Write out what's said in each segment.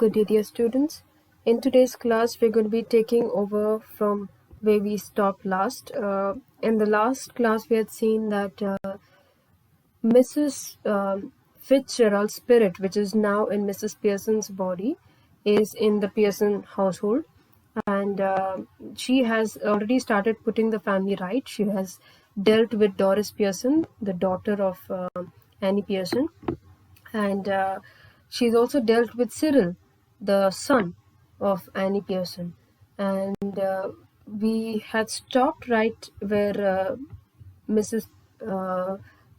Good day, dear students. In today's class, we're going to be taking over from where we stopped last. In the last class, we had seen that Mrs. Fitzgerald's spirit, which is now in Mrs. Pearson's body, is in the Pearson household, and she has already started putting the family right. She has dealt with Doris Pearson, the daughter of Annie Pearson, and she's also dealt with Cyril, the son of Annie Pearson. And we had stopped right where Mrs.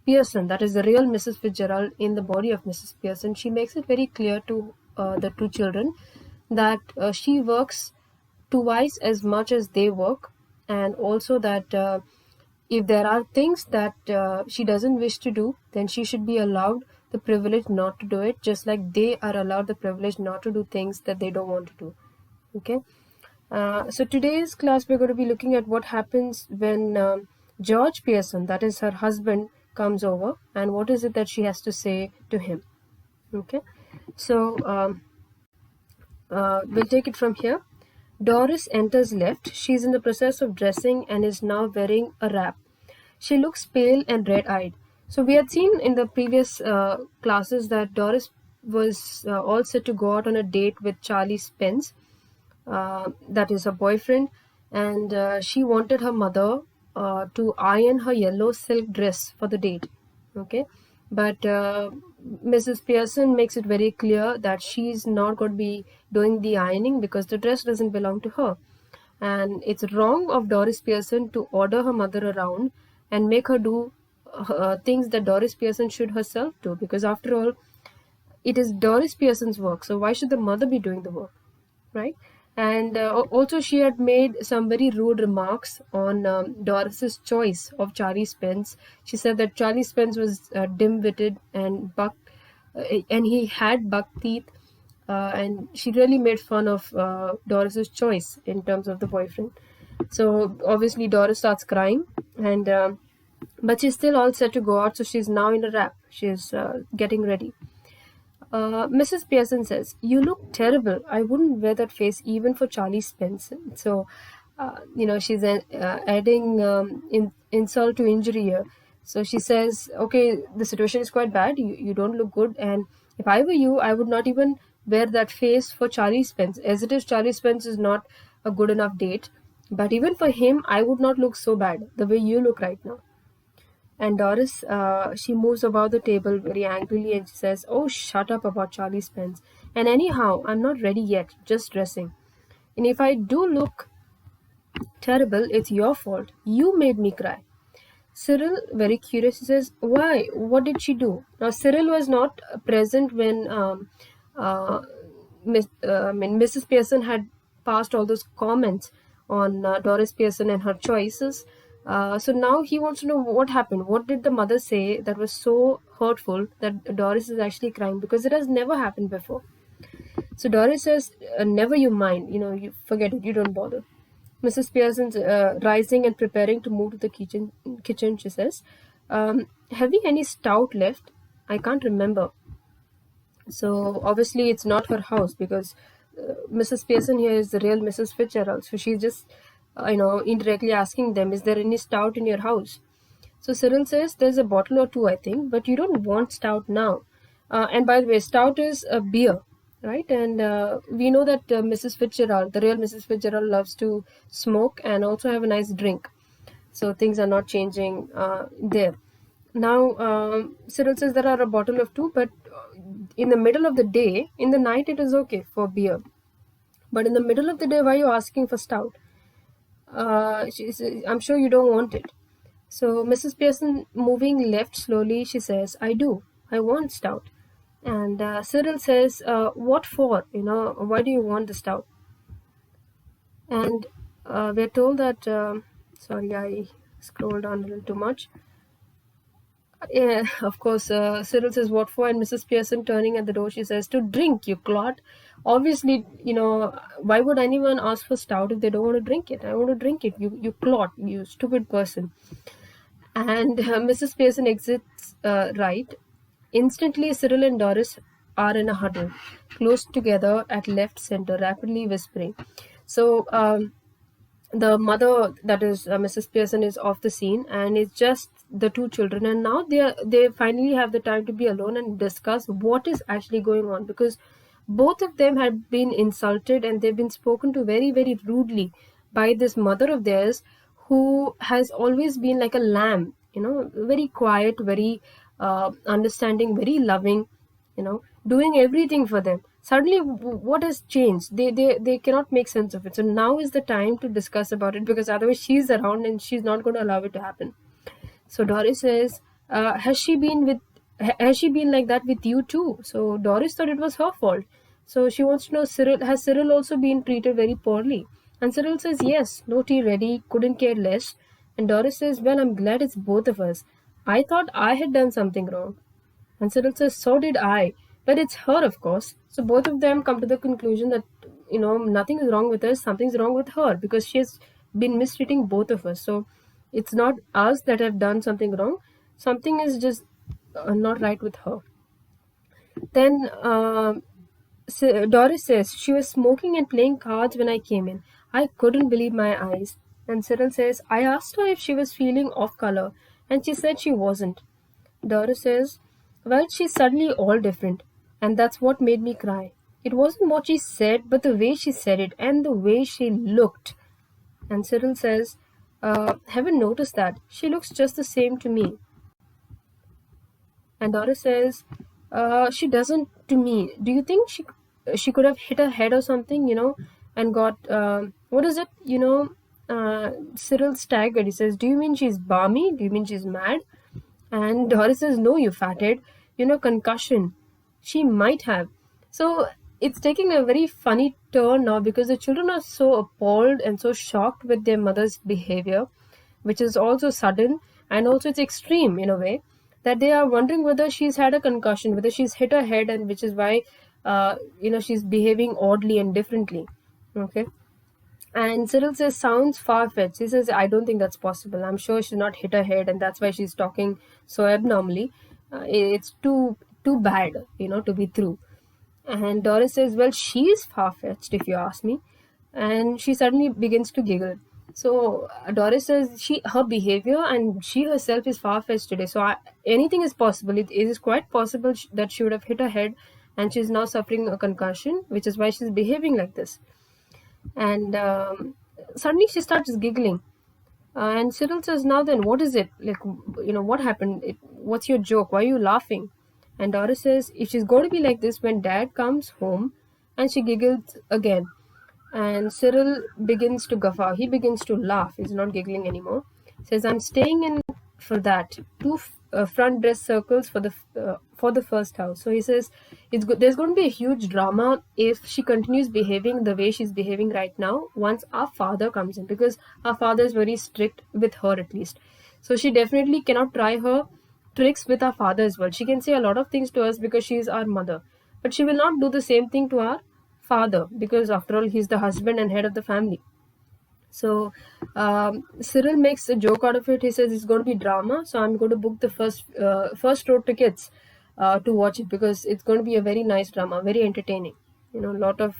Pearson, that is the real Mrs. Fitzgerald, in the body of Mrs. Pearson, she makes it very clear to the two children that she works twice as much as they work, and also that if there are things that she doesn't wish to do, then she should be allowed the privilege not to do it, just like they are allowed the privilege not to do things that they don't want to do. Okay. So today's class we're going to be looking at what happens when George Pearson, that is her husband, comes over, and what is it that she has to say to him. Okay. So we'll take it from here. Doris enters left. She is in the process of dressing and is now wearing a wrap. She looks pale and red-eyed. So we had seen in the previous classes that Doris was all set to go out on a date with Charlie Spence, that is her boyfriend, and she wanted her mother to iron her yellow silk dress for the date. Okay, but Mrs. Pearson makes it very clear that she's not going to be doing the ironing because the dress doesn't belong to her. And it's wrong of Doris Pearson to order her mother around and make her do things that Doris Pearson should herself do, because after all, it is Doris Pearson's work. So why should the mother be doing the work, right? And also she had made some very rude remarks on Doris's choice of Charlie Spence. She said that Charlie Spence was dim-witted and and he had buck teeth. And she really made fun of Doris's choice in terms of the boyfriend. So obviously Doris starts crying, and but she's still all set to go out. So she's now in a wrap. She's getting ready. Mrs. Pearson says, "You look terrible. I wouldn't wear that face even for Charlie Spence." So, she's adding insult to injury here. So she says, "Okay, the situation is quite bad. You don't look good. And if I were you, I would not even wear that face for Charlie Spence. As it is, Charlie Spence is not a good enough date. But even for him, I would not look so bad the way you look right now." And Doris, she moves about the table very angrily and she says, "Oh, shut up about Charlie Spence. And anyhow, I'm not ready yet, just dressing. And if I do look terrible, it's your fault. You made me cry." Cyril, very curious, he says, "Why? What did she do?" Now, Cyril was not present when Mrs. Pearson had passed all those comments on Doris Pearson and her choices. So now he wants to know what happened. What did the mother say that was so hurtful that Doris is actually crying? Because it has never happened before. So Doris says, "Never you mind. You forget it. You don't bother." Mrs. Pearson's rising and preparing to move to the kitchen, she says, "Have we any stout left? I can't remember." So obviously it's not her house, because Mrs. Pearson here is the real Mrs. Fitzgerald. So she's just, indirectly asking them, "Is there any stout in your house?" So Cyril says, "There's a bottle or two, I think, but you don't want stout now." And by the way, stout is a beer, right? And we know that Mrs. Fitzgerald, the real Mrs. Fitzgerald, loves to smoke and also have a nice drink. So things are not changing there. Now, Cyril says there are a bottle of two, but in the middle of the day, in the night, it is okay for beer. But in the middle of the day, why are you asking for stout? She says, "I'm sure you don't want it." So Mrs. Pearson, moving left slowly, she says, "I do. I want stout." And Cyril says, "What for? Why do you want the stout?" And we're told that, sorry, I scrolled down a little too much. Yeah, of course, Cyril says, "What for?" And Mrs. Pearson, turning at the door, she says, "To drink, you clot." Obviously, why would anyone ask for stout if they don't want to drink it? "I want to drink it, you clot, you stupid person." And Mrs. Pearson exits right. Instantly, Cyril and Doris are in a huddle, close together at left center, rapidly whispering. So the mother, that is Mrs. Pearson, is off the scene, and it's just the two children. And now they finally have the time to be alone and discuss what is actually going on, because both of them had been insulted and they've been spoken to very, very rudely by this mother of theirs, who has always been like a lamb, very quiet, very understanding, very loving, doing everything for them. Suddenly, what has changed? They cannot make sense of it. So now is the time to discuss about it, because otherwise she's around and she's not going to allow it to happen. So Doris says, has she been like that with you too? So Doris thought it was her fault. So she wants to know, has Cyril also been treated very poorly? And Cyril says, yes, no tea ready, couldn't care less. And Doris says, well, I'm glad it's both of us. I thought I had done something wrong. And Cyril says, so did I. But it's her, of course. So both of them come to the conclusion that, nothing is wrong with us, something's wrong with her, because she has been mistreating both of us. So it's not us that have done something wrong. Something is just not right with her. Then Doris says, she was smoking and playing cards when I came in. I couldn't believe my eyes. And Cyril says, I asked her if she was feeling off color, and she said she wasn't. Doris says, well, she's suddenly all different, and that's what made me cry. It wasn't what she said, but the way she said it and the way she looked. And Cyril says, haven't noticed that. She looks just the same to me. And Doris says, she doesn't to me. Do you think she could have hit her head or something, and got, what is it, Cyril staggered. He says, do you mean she's balmy? Do you mean she's mad? And Doris says, no, you fathead, concussion. She might have. So it's taking a very funny turn now, because the children are so appalled and so shocked with their mother's behavior, which is also sudden and also it's extreme in a way, that they are wondering whether she's had a concussion, whether she's hit her head, and which is why, she's behaving oddly and differently. Okay. And Cyril says, sounds far-fetched. He says, I don't think that's possible. I'm sure she's not hit her head, and that's why she's talking so abnormally. It's too bad, to be true. And Doris says, well, she's far-fetched, if you ask me. And she suddenly begins to giggle. So Doris says, her behavior and she herself is far-fetched today. So anything is possible. It is quite possible that she would have hit her head, and she's now suffering a concussion, which is why she's behaving like this. And suddenly she starts giggling. And Cyril says, now then, what is it? Like, what happened? What's your joke? Why are you laughing? And Doris says, if she's going to be like this when Dad comes home, and she giggles again. And Cyril begins to guffaw. He begins to laugh. He's not giggling anymore. Says, I'm staying in for that. Two front dress circles for the first house. So he says, there's going to be a huge drama if she continues behaving the way she's behaving right now once our father comes in, because our father is very strict with her, at least. So she definitely cannot try her tricks with our father as well. She can say a lot of things to us because she is our mother, but she will not do the same thing to our father, because after all, he's the husband and head of the family. So Cyril makes a joke out of it. He says it's going to be drama, so I'm going to book the first row tickets to watch it, because it's going to be a very nice drama, very entertaining. A lot of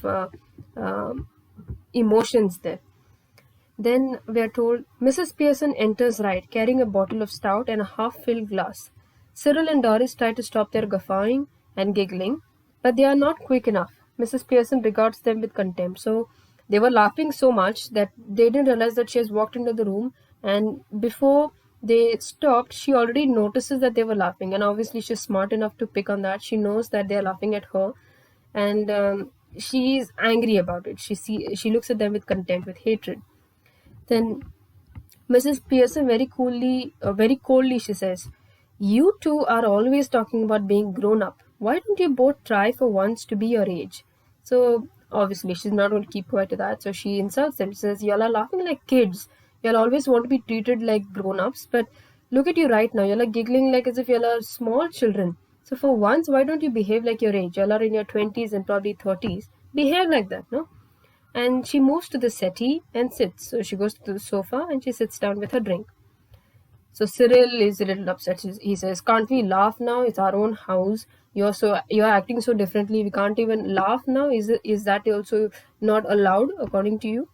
emotions there. Then we are told Mrs. Pearson enters right, carrying a bottle of stout and a half-filled glass. Cyril and Doris try to stop their guffawing and giggling, but they are not quick enough. Mrs. Pearson regards them with contempt. So they were laughing so much that they didn't realize that she has walked into the room, and before they stopped, she already notices that they were laughing, and obviously she's smart enough to pick on that. She knows that they're laughing at her, and she's angry about it. She looks at them with contempt, with hatred. Then Mrs. Pearson very coldly, she says, you two are always talking about being grown up. Why don't you both try for once to be your age? So obviously she's not going to keep quiet to that. So she insults them. She says, y'all are laughing like kids. Y'all always want to be treated like grown-ups. But look at you right now. Y'all are giggling like as if y'all are small children. So for once, why don't you behave like your age? Y'all are in your 20s and probably 30s. Behave like that, no? And she moves to the settee and sits. So she goes to the sofa and she sits down with her drink. So Cyril is a little upset. He says, "Can't we laugh now? It's our own house. You're acting so differently. We can't even laugh now. Is that also not allowed according to you?"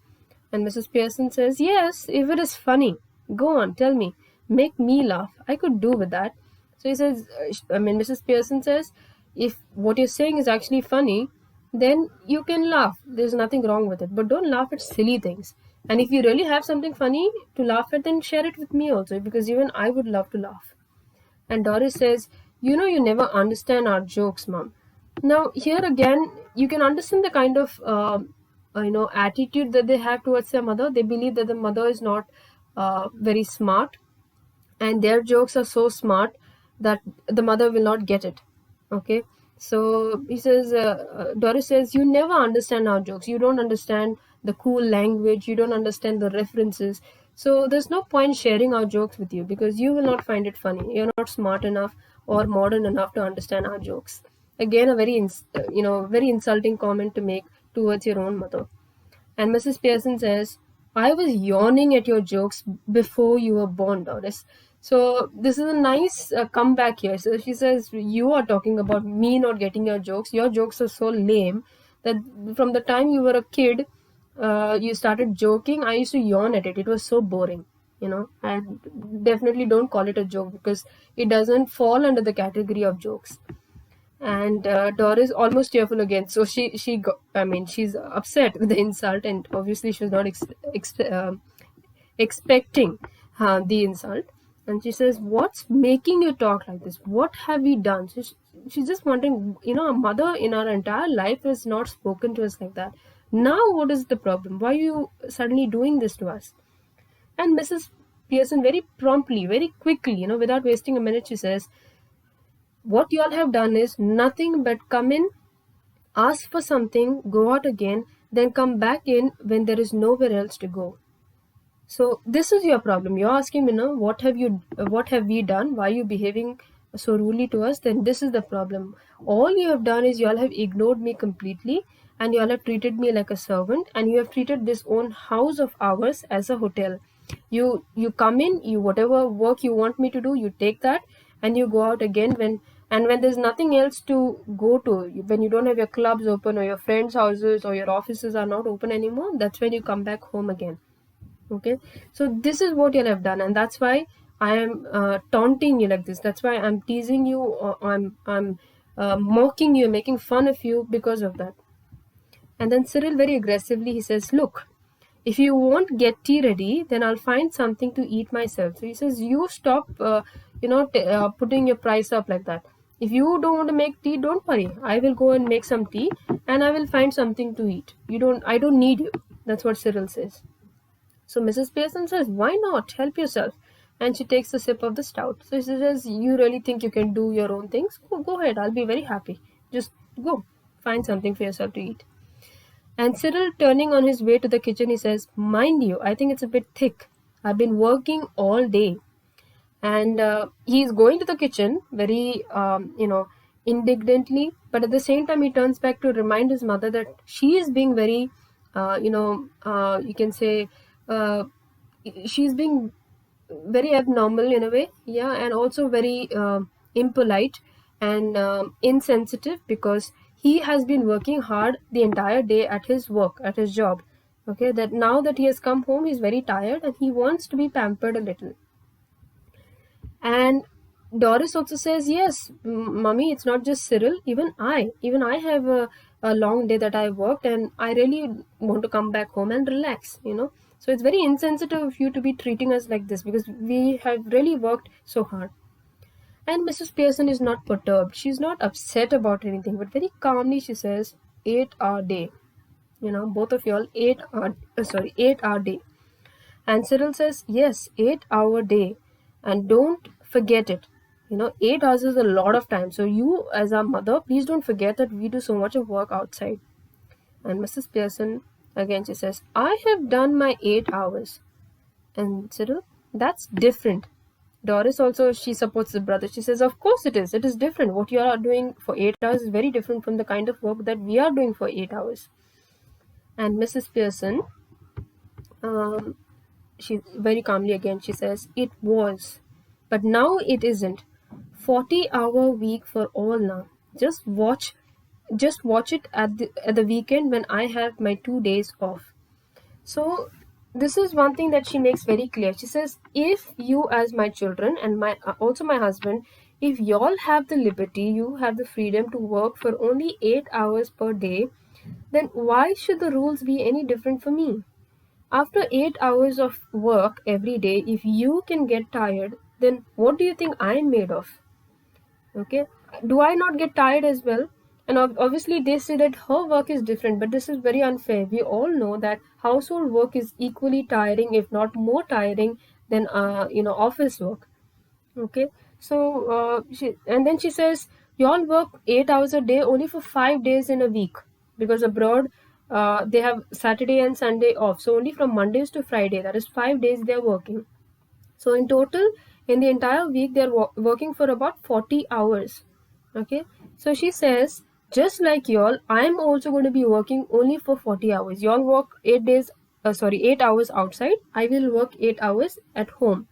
And Mrs. Pearson says, "Yes, if it is funny. Go on, tell me. Make me laugh. I could do with that." So he says, Mrs. Pearson says, "If what you're saying is actually funny, then you can laugh. There's nothing wrong with it. But don't laugh at silly things. And if you really have something funny to laugh at, then share it with me also, because even I would love to laugh." And Doris says, "You never understand our jokes, Mom." Now, here again, you can understand the kind of attitude that they have towards their mother. They believe that the mother is not very smart, and their jokes are so smart that the mother will not get it. Okay, so Doris says, "You never understand our jokes. You don't understand the cool language. You don't understand the references. So there's no point sharing our jokes with you, because you will not find it funny. You're not smart enough or modern enough to understand our jokes." Again, a very insulting comment to make towards your own mother. And Mrs. Pearson says, "I was yawning at your jokes before you were born, Doris." So this is a nice comeback here. So she says, "You are talking about me not getting your jokes. Your jokes are so lame that from the time you were a kid, you started joking. I used to yawn at it. It was so boring, and definitely don't call it a joke, because it doesn't fall under the category of jokes." And Doris almost tearful again. So she's upset with the insult, and obviously she was not expecting the insult. And she says, "What's making you talk like this? What have we done?" So she's just wondering, a mother in our entire life has not spoken to us like that. Now what is the problem? Why are you suddenly doing this to us? And Mrs. Pearson very promptly, very quickly, without wasting a minute, she says, "What you all have done is nothing but come in, ask for something, go out again, then come back in when there is nowhere else to go. So this is your problem. You're asking me now, what have we done? Why are you behaving so rudely to us? Then this is the problem. All you have done is you all have ignored me completely, and you all have treated me like a servant, and you have treated this own house of ours as a hotel. You come in, you whatever work you want me to do, you take that, and you go out again when there's nothing else to go to, when you don't have your clubs open, or your friends' houses or your offices are not open anymore, that's when you come back home again." Okay, so this is what you have done, and that's why I am taunting you like this. That's why I'm teasing you, or I'm mocking you, making fun of you because of that. And then Cyril very aggressively, he says, "Look, if you won't get tea ready, then I'll find something to eat myself." So he says, "You stop putting your price up like that. If you don't want to make tea, don't worry, I will go and make some tea, and I will find something to eat. I don't need you." That's what Cyril says. So Mrs. Pearson says, "Why not? Help yourself." And she takes a sip of the stout. So she says, "You really think you can do your own things? Go ahead. I'll be very happy. Just go. Find something for yourself to eat." And Cyril, turning on his way to the kitchen, he says, "Mind you, I think it's a bit thick. I've been working all day." And he's going to the kitchen very, indignantly. But at the same time, he turns back to remind his mother that she is being very, you can say, uh, she's being very abnormal in a way, yeah, and also very impolite and insensitive, because he has been working hard the entire day at his work, at his job. Okay, that now that he has come home, he's very tired and he wants to be pampered a little. And Doris also says, "Yes, mummy, it's not just Cyril. Even I have a long day that I worked, and I really want to come back home and relax. So it's very insensitive of you to be treating us like this, because we have really worked so hard." And Mrs. Pearson is not perturbed. She's not upset about anything, but very calmly she says, "8-hour day. Both of y'all 8-hour day." And Cyril says, "Yes, 8-hour day. And don't forget it. 8 hours is a lot of time. So you, as our mother, please don't forget that we do so much of work outside." And Mrs. Pearson, again, she says, "I have done my 8 hours." And Cyril, "That's different." Doris also, she supports the brother. She says, "Of course it is. It is different. What you are doing for 8 hours is very different from the kind of work that we are doing for 8 hours." And Mrs. Pearson, she very calmly again, she says, "It was. But now it isn't. 40-hour week for all now. Just watch just watch it at the weekend when I have my 2 days off. So this is one thing that she makes very clear. She says, if you as my children and my also my husband, if y'all have the liberty, you have the freedom to work for only 8 hours per day, then why should the rules be any different for me? After 8 hours of work every day, if you can get tired, then what do you think I'm made of? Okay, do I not get tired as well? And obviously they say that her work is different, but this is very unfair. We all know that household work is equally tiring, if not more tiring than office work. Okay, so and then she says, you all work 8 hours a day only for 5 days in a week, because abroad they have Saturday and Sunday off, so only from Mondays to Friday, that is 5 days they are working. So in total, in the entire week, they're working for about 40 hours. Okay. So she says, just like y'all, I'm also going to be working only for 40 hours. Y'all work 8 hours outside. I will work 8 hours at home.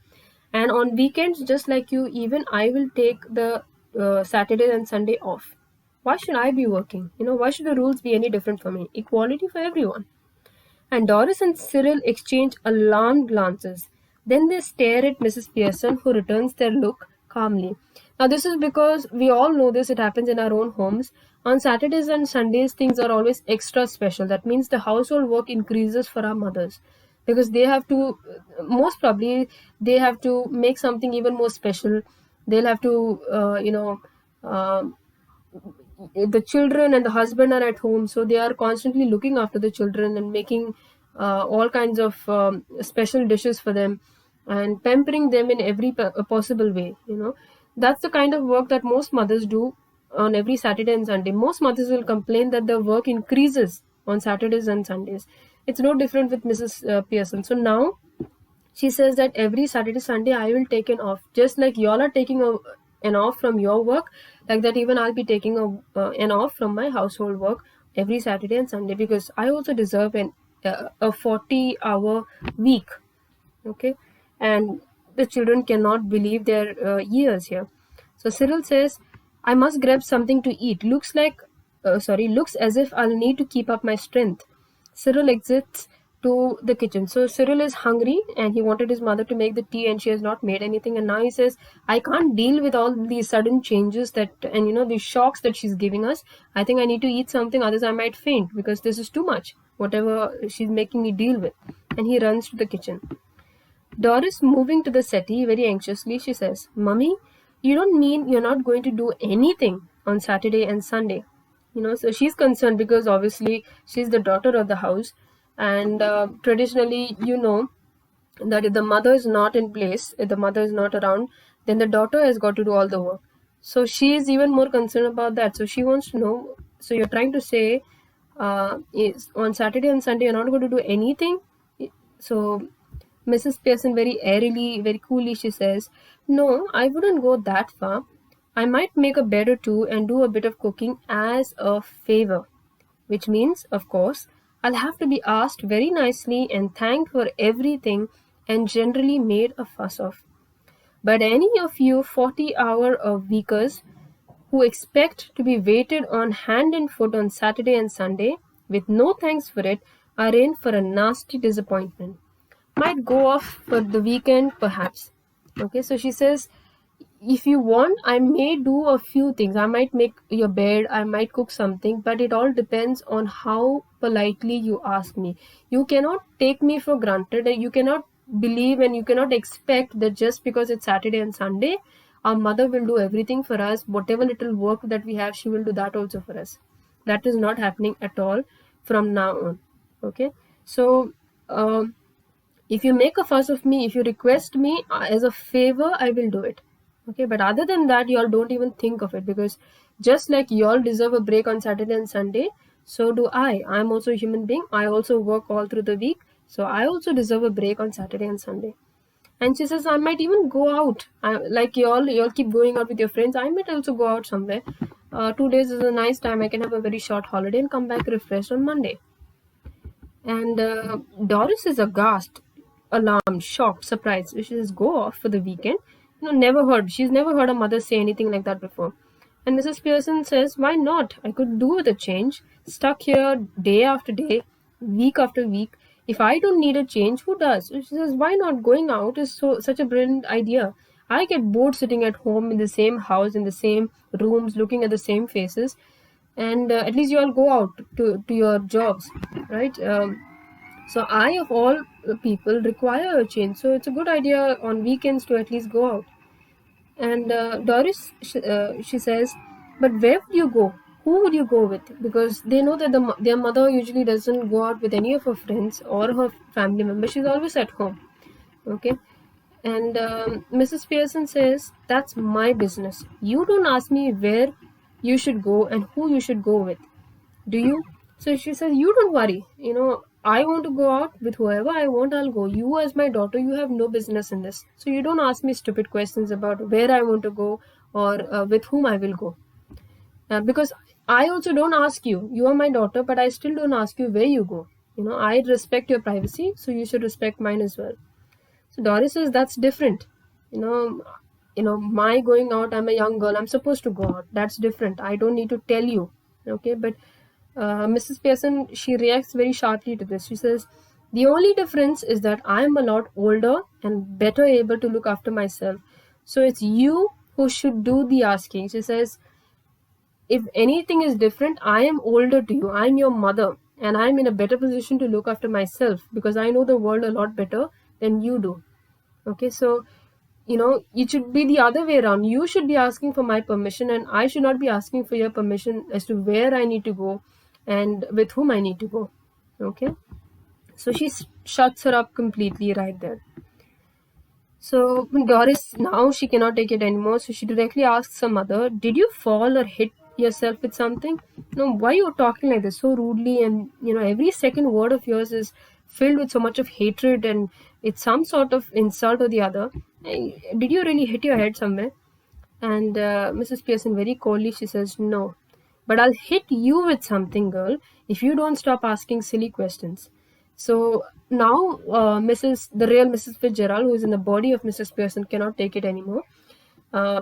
And on weekends, just like you, even I will take the Saturday and Sunday off. Why should I be working? Why should the rules be any different for me? Equality for everyone. And Doris and Cyril exchange alarmed glances. Then they stare at Mrs. Pearson, who returns their look calmly. Now, this is because we all know this, it happens in our own homes. On Saturdays and Sundays, things are always extra special. That means the household work increases for our mothers, because they have to, most probably, they have to make something even more special. They'll have to, the children and the husband are at home, so they are constantly looking after the children and making all kinds of special dishes for them and pampering them in every possible way. That's the kind of work that most mothers do on every Saturday and Sunday. Most mothers will complain that the work increases on Saturdays and Sundays. It's no different with Mrs. Pearson. So now she says that every Saturday, Sunday, I will take an off. Just like y'all are taking an off from your work, like that even I'll be taking an off from my household work every Saturday and Sunday, because I also deserve a 40-hour week. Okay. And the children cannot believe their ears here. So Cyril says, I must grab something to eat. Looks as if I'll need to keep up my strength. Cyril exits to the kitchen. So Cyril is hungry and he wanted his mother to make the tea, and she has not made anything. And now he says, I can't deal with all these sudden changes and these shocks that she's giving us. I think I need to eat something, otherwise I might faint, because this is too much, whatever she's making me deal with. And he runs to the kitchen. Doris, moving to the settee very anxiously, she says, Mummy, you don't mean you're not going to do anything on Saturday and Sunday? So she's concerned because obviously she's the daughter of the house, and traditionally, that if the mother is not in place, if the mother is not around, then the daughter has got to do all the work. So she is even more concerned about that. So she wants to know, so you're trying to say is on Saturday and Sunday you're not going to do anything? So Mrs. Pearson very airily, very coolly, she says, no, I wouldn't go that far. I might make a bed or two and do a bit of cooking as a favor. Which means, of course, I'll have to be asked very nicely and thanked for everything and generally made a fuss of. But any of you 40-hour-a-weekers who expect to be waited on hand and foot on Saturday and Sunday with no thanks for it are in for a nasty disappointment. Might go off for the weekend, perhaps. Okay, so she says, if you want, I may do a few things. I might make your bed, I might cook something, but it all depends on how politely you ask me. You cannot take me for granted, and you cannot believe and you cannot expect that just because it's Saturday and Sunday, our mother will do everything for us. Whatever little work that we have, she will do that also for us. That is not happening at all from now on. Okay, so if you make a fuss of me, if you request me as a favor, I will do it. Okay, but other than that, y'all don't even think of it, because just like y'all deserve a break on Saturday and Sunday, so do I. I'm also a human being. I also work all through the week, so I also deserve a break on Saturday and Sunday. And she says, I might even go out. Like y'all keep going out with your friends. I might also go out somewhere. 2 days is a nice time. I can have a very short holiday and come back refreshed on Monday. And Doris is aghast, alarmed, shocked, surprised. She says, go off for the weekend. never heard. She's never heard a mother say anything like that before. And Mrs. Pearson says, why not? I could do with a change. Stuck here day after day, week after week. If I don't need a change, who does? So she says, why not? Going out is such a brilliant idea. I get bored sitting at home in the same house, in the same rooms, looking at the same faces. And at least you all go out to your jobs, right? So I, of all people, require a change. So it's a good idea on weekends to at least go out. And Doris, she says, but where would you go? Who would you go with? Because they know that their mother usually doesn't go out with any of her friends or her family members. She's always at home. Okay. And Mrs. Pearson says, that's my business. You don't ask me where you should go and who you should go with. Do you? So she says, you don't worry. I want to go out with whoever I want, I'll go. You, as my daughter, you have no business in this. So you don't ask me stupid questions about where I want to go or with whom I will go. Because I also don't ask you. You are my daughter, but I still don't ask you where you go. I respect your privacy, so you should respect mine as well. So Doris says, that's different. You know, my going out, I'm a young girl, I'm supposed to go out. That's different. I don't need to tell you. Okay, but Mrs. Pearson, she reacts very sharply to this. She says, the only difference is that I'm a lot older and better able to look after myself. So it's you who should do the asking. She says, if anything is different, I am older to you. I'm your mother and I'm in a better position to look after myself because I know the world a lot better than you do. Okay, so it should be the other way around. You should be asking for my permission and I should not be asking for your permission as to where I need to go and with whom I need to go. Okay, so she shuts her up completely right there. So Doris, now she cannot take it anymore, so she directly asks her mother, did you fall or hit yourself with something? No, why are you talking like this so rudely? And every second word of yours is filled with so much of hatred and it's some sort of insult or the other. Did you really hit your head somewhere? And Mrs. Pearson, very coldly, she says, no, but I'll hit you with something, girl, if you don't stop asking silly questions. So now the real Mrs. Fitzgerald, who is in the body of Mrs. Pearson, cannot take it anymore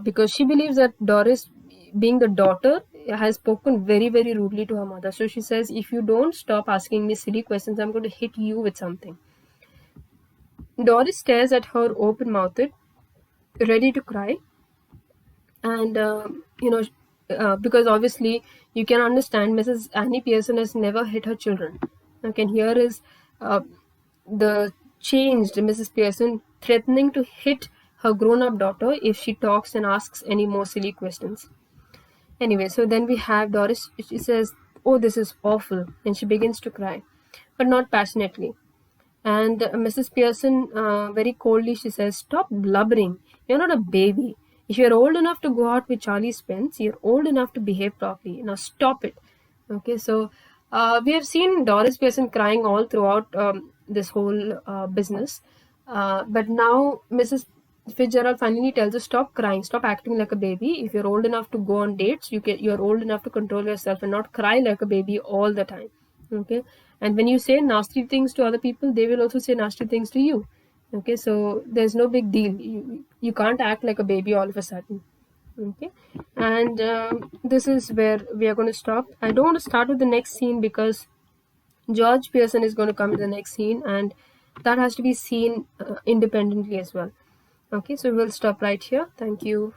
because she believes that Doris, being the daughter, has spoken very, very rudely to her mother. So she says, if you don't stop asking me silly questions, I'm going to hit you with something. Doris stares at her open-mouthed, ready to cry. And because obviously you can understand Mrs. Annie Pearson has never hit her children. Okay, and here is the changed Mrs. Pearson threatening to hit her grown-up daughter if she talks and asks any more silly questions. Anyway, so then we have Doris. She says, oh, this is awful, and she begins to cry, but not passionately. And Mrs. Pearson, very coldly, she says, stop blubbering. You're not a baby. If you're old enough to go out with Charlie Spence, you're old enough to behave properly. Now stop it. Okay, so we have seen Doris Pearson crying all throughout this whole business. But now Mrs. Fitzgerald finally tells her, stop crying, stop acting like a baby. If you're old enough to go on dates, you're old enough to control yourself and not cry like a baby all the time. Okay, and when you say nasty things to other people, they will also say nasty things to you. Okay, so there's no big deal. You can't act like a baby all of a sudden. Okay, and this is where we are going to stop. I don't want to start with the next scene because George Pearson is going to come to the next scene and that has to be seen independently as well. Okay, so we'll stop right here. Thank you.